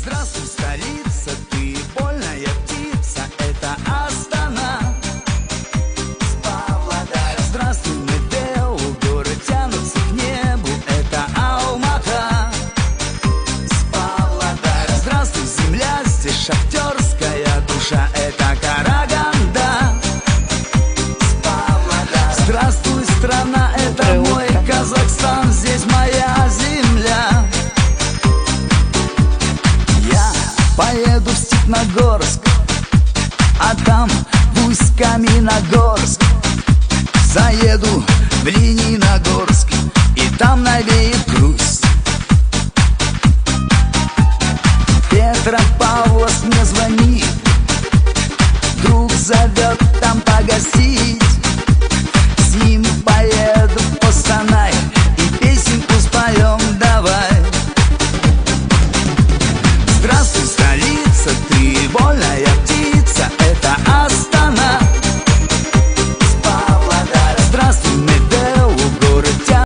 Здравствуй, столица, ты вольная птица, это Астана с Павлодара. Здравствуй, Медео, город тянутся к небу, это Алмата с Павлодара. Здравствуй, земля, здесь шахтерская душа, это Караганда с Павлодара. Здравствуй, страна, это мой Казахстан, здесь моя земля. Поеду в Степногорск, а там в Усть-Каменогорск. Заеду в Лениногорск, и там навеет грусть. Петропавловск